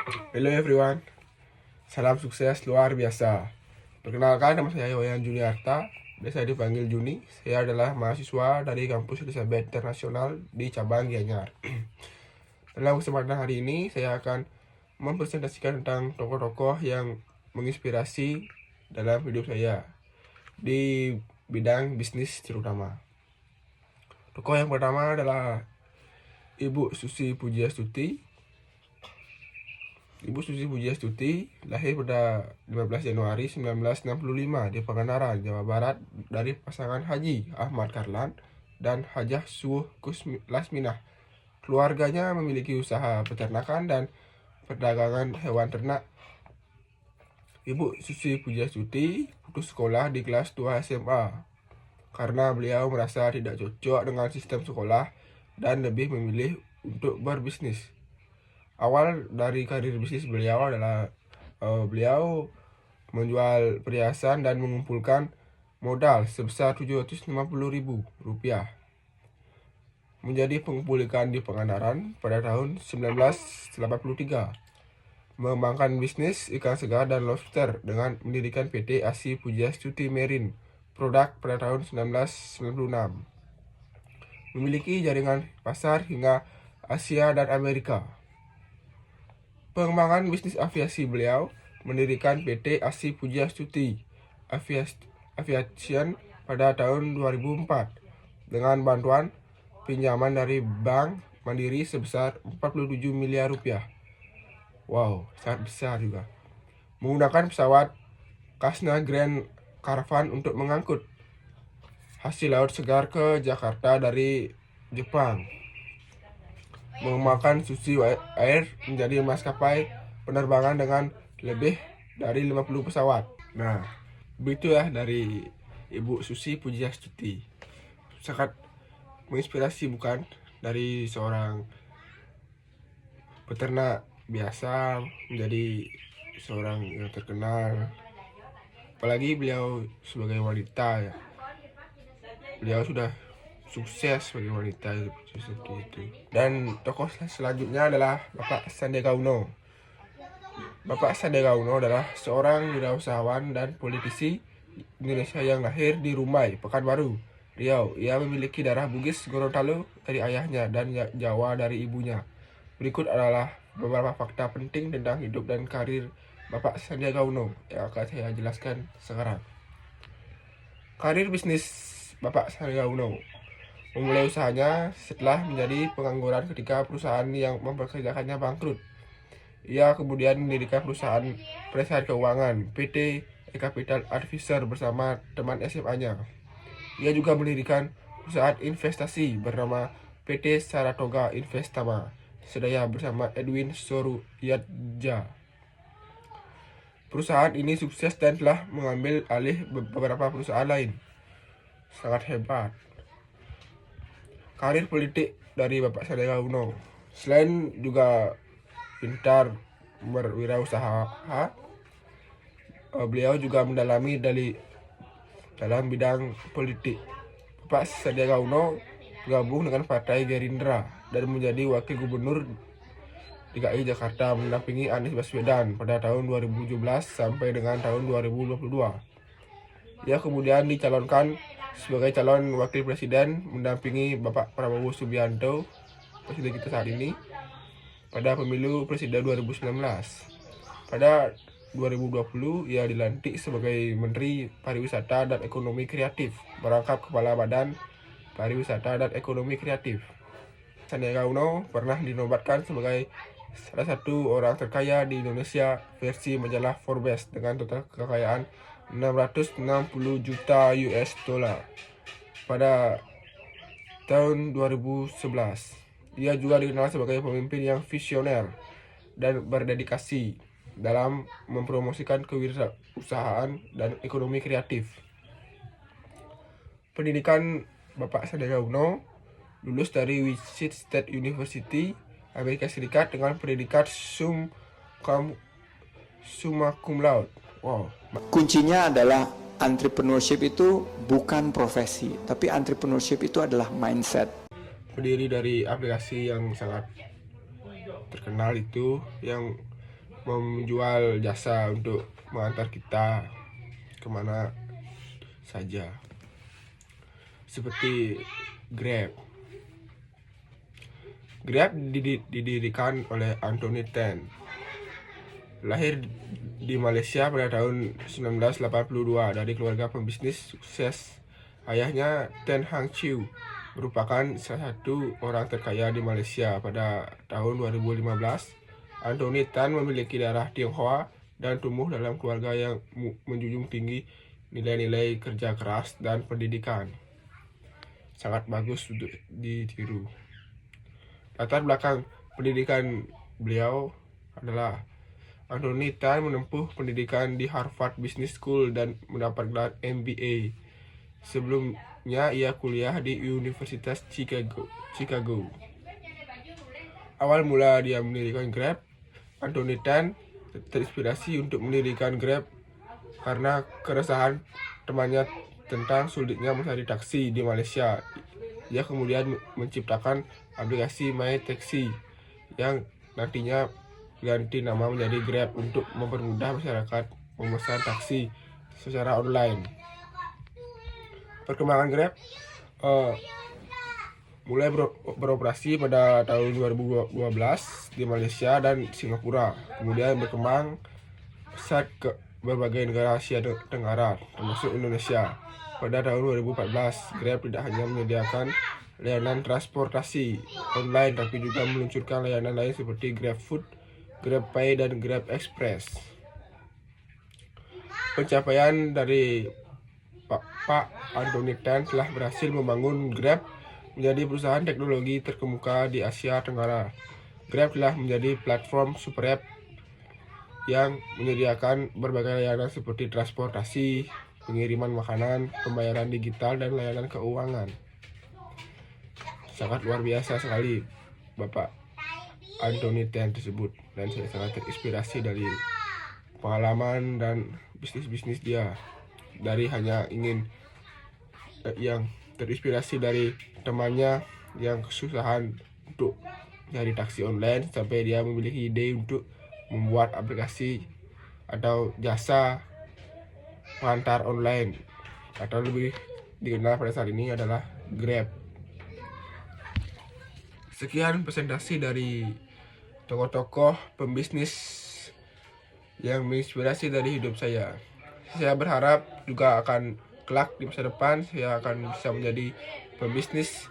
Hello everyone, salam sukses luar biasa. Perkenalkan, nama saya Wayan Juniarta, biasa dipanggil Juni. Saya adalah mahasiswa dari kampus Elizabeth Internasional di cabang Gianyar. Dalam kesempatan hari ini, saya akan mempresentasikan tentang tokoh-tokoh yang menginspirasi dalam hidup saya di bidang bisnis terutama. Tokoh yang pertama adalah Ibu Susi Pujiastuti. Ibu Susi Pujiastuti lahir pada 15 Januari 1965 di Pangandaran, Jawa Barat dari pasangan Haji Ahmad Karlan dan Hajah Suh Lasminah. Keluarganya memiliki usaha peternakan dan perdagangan hewan ternak. Ibu Susi Pujiastuti putus sekolah di kelas 2 SMA karena beliau merasa tidak cocok dengan sistem sekolah dan lebih memilih untuk berbisnis. Awal dari karir bisnis beliau adalah beliau menjual perhiasan dan mengumpulkan modal sebesar Rp750.000. Menjadi pengumpul ikan di Pangandaran pada tahun 1983. Mengembangkan bisnis ikan segar dan lobster dengan mendirikan PT ASI Pujiastuti Marine Product pada tahun 1996. Memiliki jaringan pasar hingga Asia dan Amerika. Pengembangan bisnis aviasi beliau mendirikan PT ASI Pujiastuti Aviation pada tahun 2004 dengan bantuan pinjaman dari Bank Mandiri sebesar Rp47 miliar. Wow, sangat besar juga. Menggunakan pesawat Cessna Grand Caravan untuk mengangkut hasil laut segar ke Jakarta dari Jepang. Mengembangkan Susi Air menjadi maskapai penerbangan dengan lebih dari 50 pesawat. Nah, begitu ya dari Ibu Susi Pujiastuti. Sangat menginspirasi bukan? Dari seorang peternak biasa menjadi seorang yang terkenal. Apalagi beliau sebagai wanita ya. Beliau sudah sukses sebagai wanita seperti itu. Dan tokoh selanjutnya adalah Bapak Sandiaga Uno. Bapak Sandiaga Uno adalah seorang wirausahawan dan politisi Indonesia yang lahir di Rumbai, Pekanbaru, Riau. Ia memiliki darah Bugis Gorontalo dari ayahnya dan Jawa dari ibunya. Berikut adalah beberapa fakta penting tentang hidup dan karir Bapak Sandiaga Uno yang akan saya jelaskan sekarang. Karir bisnis Bapak Sandiaga Uno. Memulai usahanya setelah menjadi pengangguran ketika perusahaan yang mempekerjakannya bangkrut. Ia kemudian mendirikan perusahaan penyelesaian keuangan PT Capital Advisor bersama teman SMA-nya. Ia juga mendirikan perusahaan investasi bernama PT Saratoga Investama Sedaya bersama Edwin Soruyatja. Perusahaan ini sukses dan telah mengambil alih beberapa perusahaan lain. Sangat hebat. Karir politik dari Bapak Sandiaga Uno. Selain juga pintar berwirausaha, beliau juga mendalami dalam bidang politik. Bapak Sandiaga Uno bergabung dengan Partai Gerindra dan menjadi wakil gubernur DKI Jakarta mendampingi Anies Baswedan pada tahun 2017 sampai dengan tahun 2022. Ia kemudian dicalonkan sebagai calon wakil presiden mendampingi Bapak Prabowo Subianto, presiden kita saat ini, pada pemilu presiden 2019. Pada 2020 ia dilantik sebagai Menteri Pariwisata dan Ekonomi Kreatif, merangkap Kepala Badan Pariwisata dan Ekonomi Kreatif. Sandiaga Uno pernah dinobatkan sebagai salah satu orang terkaya di Indonesia versi majalah Forbes dengan total kekayaan 660 juta US dollar pada tahun 2011. Ia juga dikenal sebagai pemimpin yang visioner dan berdedikasi dalam mempromosikan kewirausahaan dan ekonomi kreatif. Pendidikan Bapak Sandiaga Uno lulus dari Wichita State University, Amerika Serikat dengan predikat summa cum laude. Wow. Kuncinya adalah entrepreneurship itu bukan profesi, tapi entrepreneurship itu adalah mindset. Pendiri dari aplikasi yang sangat terkenal itu yang menjual jasa untuk mengantar kita kemana saja, seperti Grab. Grab didirikan oleh Anthony Tan. Lahir di Malaysia pada tahun 1982 dari keluarga pembisnis sukses. Ayahnya Tan Hang Chew merupakan salah satu orang terkaya di Malaysia. Pada tahun 2015, Anthony Tan memiliki darah Tionghoa dan tumbuh dalam keluarga yang menjunjung tinggi nilai-nilai kerja keras dan pendidikan. Sangat bagus untuk ditiru. Latar belakang pendidikan beliau adalah Anthony Tan menempuh pendidikan di Harvard Business School dan mendapat gelar MBA. Sebelumnya ia kuliah di Universitas Chicago. Awal mula dia mendirikan Grab, Anthony Tan terinspirasi untuk mendirikan Grab karena keresahan temannya tentang sulitnya mencari taksi di Malaysia. Ia kemudian menciptakan aplikasi My Taxi yang nantinya ganti nama menjadi Grab untuk mempermudah masyarakat memesan taksi secara online. Perkembangan Grab mulai beroperasi pada tahun 2012 di Malaysia dan Singapura, kemudian berkembang pesat ke berbagai negara Asia Tenggara, termasuk Indonesia. Pada tahun 2014, Grab tidak hanya menyediakan layanan transportasi online, tapi juga meluncurkan layanan lain seperti GrabFood, GrabPay, dan Grab Express. Pencapaian dari Pak Anthony Tan telah berhasil membangun Grab menjadi perusahaan teknologi terkemuka di Asia Tenggara. Grab telah menjadi platform super app yang menyediakan berbagai layanan seperti transportasi, pengiriman makanan, pembayaran digital, dan layanan keuangan. Sangat luar biasa sekali Bapak Anthony Tan tersebut, dan saya sangat terinspirasi dari pengalaman dan bisnis-bisnis dia. Dari hanya ingin yang terinspirasi dari temannya yang kesusahan untuk cari taksi online, sampai dia memiliki ide untuk membuat aplikasi atau jasa pengantar online, atau lebih dikenal pada saat ini adalah Grab. Sekian presentasi dari tokoh-tokoh pembisnis yang menginspirasi dari hidup saya. Saya berharap juga akan kelak di masa depan saya akan bisa menjadi pembisnis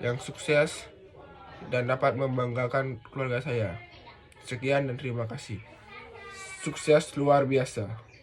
yang sukses dan dapat membanggakan keluarga saya. Sekian dan terima kasih. Sukses luar biasa.